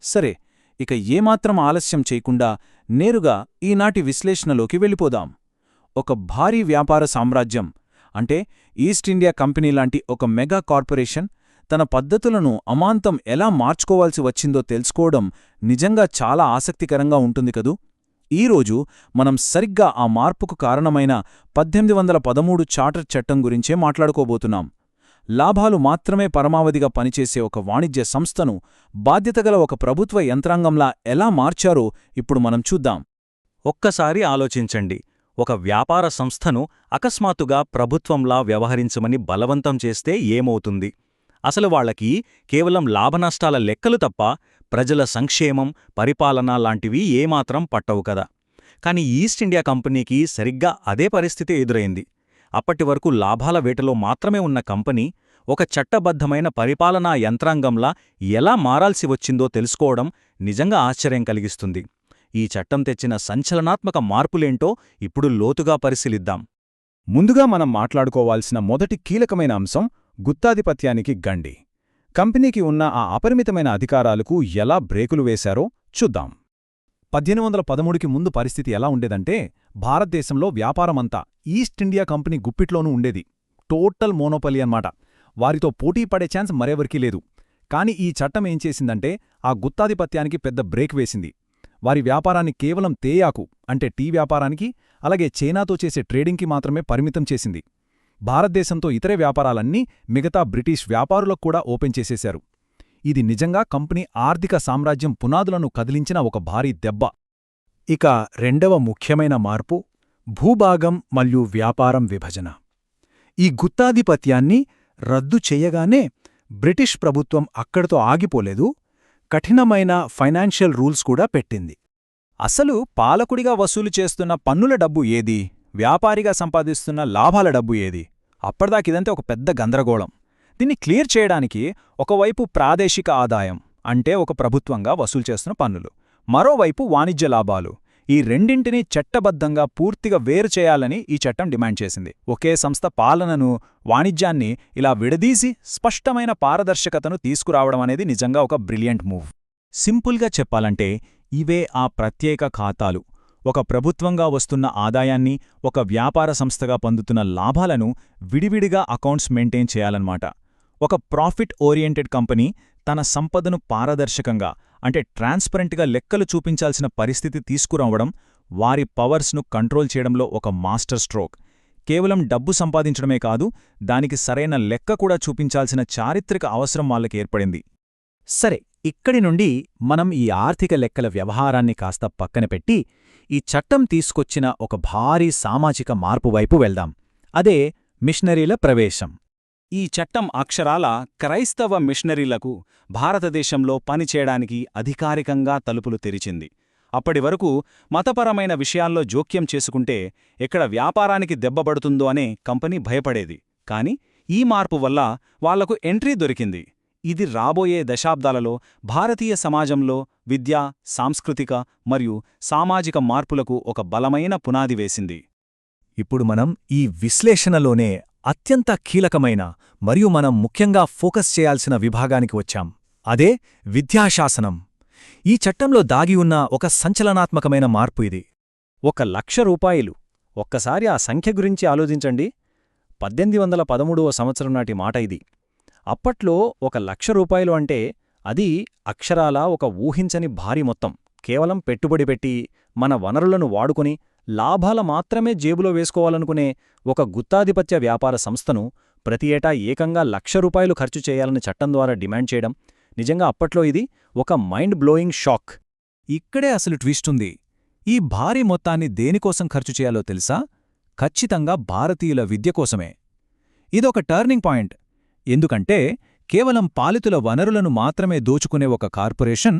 సరే, ఇక ఏమాత్రం ఆలస్యం చేయకుండా నేరుగా ఈనాటి విశ్లేషణలోకి వెళ్ళిపోదాం. ఒక భారీ వ్యాపార సామ్రాజ్యం అంటే ఈస్ట్ ఇండియా కంపెనీ లాంటి ఒక మెగా కార్పొరేషన్ తన పద్ధతులను అమాంతం ఎలా మార్చుకోవాల్సి వచ్చిందో తెలుసుకోవడం నిజంగా చాలా ఆసక్తికరంగా ఉంటుంది కదూ. ఈరోజు మనం సరిగ్గా ఆ మార్పుకు కారణమైన 1813 చార్టర్ చట్టం గురించే మాట్లాడుకోబోతున్నాం. లాభాలు మాత్రమే పరమావధిగా పనిచేసే ఒక వాణిజ్య సంస్థను బాధ్యతగల ఒక ప్రభుత్వ యంత్రాంగంలా ఎలా మార్చారో ఇప్పుడు మనం చూద్దాం. ఒక్కసారి ఆలోచించండి, ఒక వ్యాపార సంస్థను అకస్మాత్తుగా ప్రభుత్వంలా వ్యవహరించమని బలవంతం చేస్తే ఏమవుతుంది? అసలు వాళ్లకి కేవలం లాభనష్టాల లెక్కలు తప్ప ప్రజల సంక్షేమం, పరిపాలన లాంటివి ఏమాత్రం పట్టవు కదా. కాని ఈస్ట్ ఇండియా కంపెనీకి సరిగ్గా అదే పరిస్థితి ఎదురైంది. అప్పటివరకు లాభాల వేటలో మాత్రమే ఉన్న కంపెనీ ఒక చట్టబద్ధమైన పరిపాలనా యంత్రాంగంలా ఎలా మారాల్సి వచ్చిందో తెలుసుకోవడం నిజంగా ఆశ్చర్యం కలిగిస్తుంది. ఈ చట్టం తెచ్చిన సంచలనాత్మక మార్పులేంటో ఇప్పుడు లోతుగా పరిశీలిద్దాం. ముందుగా మనం మాట్లాడుకోవాల్సిన మొదటి కీలకమైన అంశం గుత్తాధిపత్యానికి గండి. కంపెనీకి ఉన్న ఆ అపరిమితమైన అధికారాలకు ఎలా బ్రేకులు వేశారో చూద్దాం. 1813కి ముందు పరిస్థితి ఎలా ఉండేదంటే, భారతదేశంలో వ్యాపారమంతా ఈస్ట్ ఇండియా కంపెనీ గుప్పిట్లోనూ ఉండేది. టోటల్ మోనోపలి అన్నమాట. వారితో పోటీ పడే ఛాన్స్ మరెవరికీ లేదు. కాని ఈ చట్టం ఏం చేసిందంటే ఆ గుత్తాధిపత్యానికి పెద్ద బ్రేక్ వేసింది. వారి వ్యాపారాన్ని కేవలం తేయాకు అంటే టీ వ్యాపారానికి, అలాగే చైనాతో చేసే ట్రేడింగ్కి మాత్రమే పరిమితం చేసింది. భారతదేశంతో ఇతరే వ్యాపారాలన్నీ మిగతా బ్రిటిష్ వ్యాపారులకు కూడా ఓపెన్ చేసేశారు. ఇది నిజంగా కంపెనీ ఆర్థిక సామ్రాజ్యం పునాదులను కదిలించిన ఒక భారీ దెబ్బ. ఇక రెండవ ముఖ్యమైన మార్పు భూభాగం మరియు వ్యాపారం విభజన. ఈ గుత్తాధిపత్యాన్ని రద్దు చెయ్యగానే బ్రిటిష్ ప్రభుత్వం అక్కడితో ఆగిపోలేదు, కఠినమైన ఫైనాన్షియల్ రూల్స్ కూడా పెట్టింది. అసలు పాలకుడిగా వసూలు చేస్తున్న పన్నుల డబ్బు ఏది, వ్యాపారిగా సంపాదిస్తున్న లాభాల డబ్బు ఏది? అప్పటిదాకిదంతే ఒక పెద్ద గందరగోళం. దీన్ని క్లియర్ చేయడానికి ఒకవైపు ప్రాదేశిక ఆదాయం అంటే ఒక ప్రభుత్వంగా వసూలు చేస్తున్న పన్నులు, మరోవైపు వాణిజ్య లాభాలు, ఈ రెండింటినీ చట్టబద్ధంగా పూర్తిగా వేరు చేయాలని ఈ చట్టం డిమాండ్ చేసింది. ఒకే సంస్థ పాలనను, వాణిజ్యాన్ని ఇలా విడదీసి స్పష్టమైన పారదర్శకతను తీసుకురావడం అనేది నిజంగా ఒక బ్రిలియంట్ మూవ్. సింపుల్గా చెప్పాలంటే ఇవే ఆ ప్రత్యేక ఖాతాలు. ఒక ప్రభుత్వంగా వస్తున్న ఆదాయాన్ని, ఒక వ్యాపార సంస్థగా పొందుతున్న లాభాలను విడివిడిగా అకౌంట్స్ మెయింటైన్ చేయాలన్నమాట. ఒక ప్రాఫిట్ ఓరియంటెడ్ కంపెనీ తన సంపదను పారదర్శకంగా అంటే ట్రాన్స్పరెంట్గా లెక్కలు చూపించాల్సిన పరిస్థితి తీసుకురావడం వారి పవర్స్ను కంట్రోల్ చేయడంలో ఒక మాస్టర్ స్ట్రోక్. కేవలం డబ్బు సంపాదించడమే కాదు, దానికి సరైన లెక్క కూడా చూపించాల్సిన చారిత్రక అవసరం వాళ్ళకి ఏర్పడింది. సరే, ఇక్కడి నుండి మనం ఈ ఆర్థిక లెక్కల వ్యవహారాన్ని కాస్త పక్కన పెట్టి ఈ చట్టం తీసుకొచ్చిన ఒక భారీ సామాజిక మార్పు వైపు వెళ్దాం. అదే మిషనరీల ప్రవేశం. ఈ చట్టం అక్షరాల క్రైస్తవ మిషనరీలకు భారతదేశంలో పనిచేయడానికి అధికారికంగా తలుపులు తెరిచింది. అప్పటివరకు మతపరమైన విషయాల్లో జోక్యం చేసుకుంటే ఎక్కడ వ్యాపారానికి దెబ్బపడుతుందో అనే కంపెనీ భయపడేది. కాని ఈ మార్పు వల్ల వాళ్లకు ఎంట్రీ దొరికింది. ఇది రాబోయే దశాబ్దాలలో భారతీయ సమాజంలో విద్యా, సాంస్కృతిక మరియు సామాజిక మార్పులకు ఒక బలమైన పునాది వేసింది. ఇప్పుడు మనం ఈ విశ్లేషణలోనే అత్యంత కీలకమైన మరియు మనం ముఖ్యంగా ఫోకస్ చేయాల్సిన విభాగానికి వచ్చాం. అదే విద్యాశాసనం. ఈ చట్టంలో దాగి ఉన్న ఒక సంచలనాత్మకమైన మార్పు ఇది. 1,00,000 రూపాయలు. ఒక్కసారి ఆ సంఖ్య గురించి ఆలోచించండి. 1813వ సంవత్సరం నాటి మాట ఇది. అప్పట్లో 1,00,000 రూపాయలు అంటే అది అక్షరాల ఒక ఊహించని భారీ మొత్తం. కేవలం పెట్టుబడి పెట్టి మన వనరులను వాడుకుని లాభాల మాత్రమే జేబులో వేసుకోవాలనుకునే ఒక గుత్తాధిపత్య వ్యాపార సంస్థను ప్రతి ఏటా ఏకంగా 1,00,000 రూపాయలు ఖర్చు చేయాలని చట్టం ద్వారా డిమాండ్ చేయడం నిజంగా అప్పట్లో ఇది ఒక మైండ్ బ్లోయింగ్ షాక్. ఇక్కడే అసలు ట్విస్టుంది. ఈ భారీ మొత్తాన్ని దేనికోసం ఖర్చు చేయాలో తెలుసా? ఖచ్చితంగా భారతీయుల విద్య కోసమే. ఇదొక టర్నింగ్ పాయింట్. ఎందుకంటే కేవలం పాలితుల వనరులను మాత్రమే దోచుకునే ఒక కార్పొరేషన్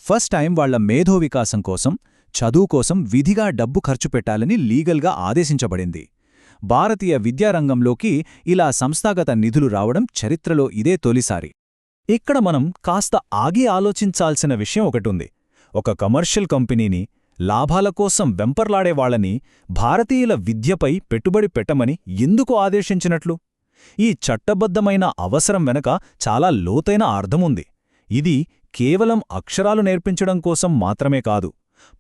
ఫస్ట్ టైం వాళ్ల మేధో వికాసం కోసం, చదువు కోసం విధిగా డబ్బు ఖర్చు పెట్టాలని లీగల్గా ఆదేశించబడింది. భారతీయ విద్యారంగంలోకి ఇలా సంస్థాగత నిధులు రావడం చరిత్రలో ఇదే తొలిసారి. ఇక్కడ మనం కాస్త ఆగి ఆలోచించాల్సిన విషయం ఒకటుంది. ఒక కమర్షియల్ కంపెనీని, లాభాల కోసం వెంపర్లాడేవాళ్లని భారతీయుల విద్యపై పెట్టుబడి పెట్టమని ఎందుకు ఆదేశించినట్లు? ఈ చట్టబద్ధమైన అవసరం వెనక చాలా లోతైన అర్థముంది. ఇది కేవలం అక్షరాలు నేర్పించడం కోసం మాత్రమే కాదు,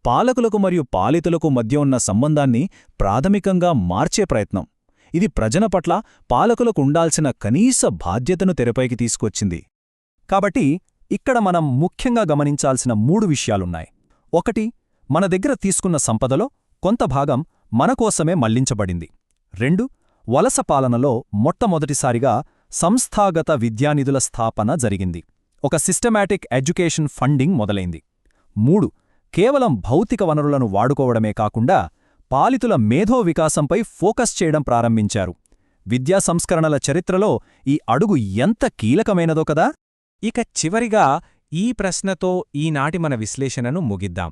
పాలకులకు మరియు పాలితులకు మధ్య ఉన్న సంబంధాన్ని ప్రాథమికంగా మార్చే ప్రయత్నం. ఇది ప్రజల పట్ల పాలకులకు ఉండాల్సిన కనీస బాధ్యతను తెరపైకి తీసుకొచ్చింది. కాబట్టి ఇక్కడ మనం ముఖ్యంగా గమనించాల్సిన 3 విషయాలున్నాయి. 1. మన దగ్గర తీసుకున్న సంపదలో కొంత భాగం మనకోసమే మళ్లించబడింది. 2. వలస పాలనలో మొట్టమొదటిసారిగా సంస్థాగత విద్యానిధుల స్థాపన జరిగింది. ఒక సిస్టమాటిక్ ఎడ్యుకేషన్ ఫండింగ్ మొదలైంది. 3. కేవలం భౌతిక వనరులను వాడుకోవడమే కాకుండా పాలితుల మేధో వికాసంపై ఫోకస్ చేయడం ప్రారంభించారు. విద్యా సంస్కరణల చరిత్రలో ఈ అడుగు ఎంత కీలకమైనదో కదా. ఇక చివరిగా ఈ ప్రశ్నతో ఈనాటి మన విశ్లేషణను ముగిద్దాం.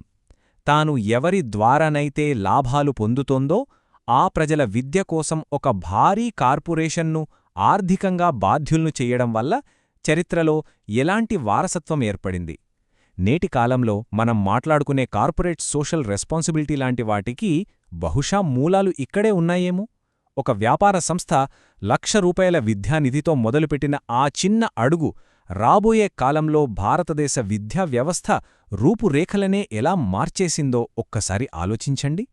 తాను ఎవరి ద్వారానైతే లాభాలు పొందుతోందో ఆ ప్రజల విద్య కోసం ఒక భారీ కార్పొరేషన్ను ఆర్థికంగా బాధ్యుల్ను చెయ్యడం వల్ల చరిత్రలో ఎలాంటి వారసత్వం ఏర్పడింది. నేటి కాలంలో మనం మాట్లాడుకునే కార్పొరేట్ సోషల్ రెస్పాన్సిబిలిటీ లాంటి వాటికి బహుశా మూలాలు ఇక్కడే ఉన్నాయేమో. ఒక వ్యాపార సంస్థ ₹1,00,000 విద్యానిధితో మొదలుపెట్టిన ఆ చిన్న అడుగు రాబోయే కాలంలో భారతదేశ విద్యా వ్యవస్థ రూపురేఖలనే ఎలా మార్చేసిందో ఒక్కసారి ఆలోచించండి.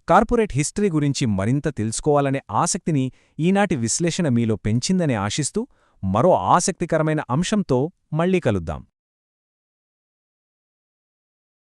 కార్పొరేట్ హిస్టరీ గురించి మరింత తెలుసుకోవాలనే ఆసక్తిని ఈనాటి విశ్లేషణ మీలో పెంచిందని ఆశిస్తూ మరో ఆసక్తికరమైన అంశంతో మళ్ళీ కలుద్దాం.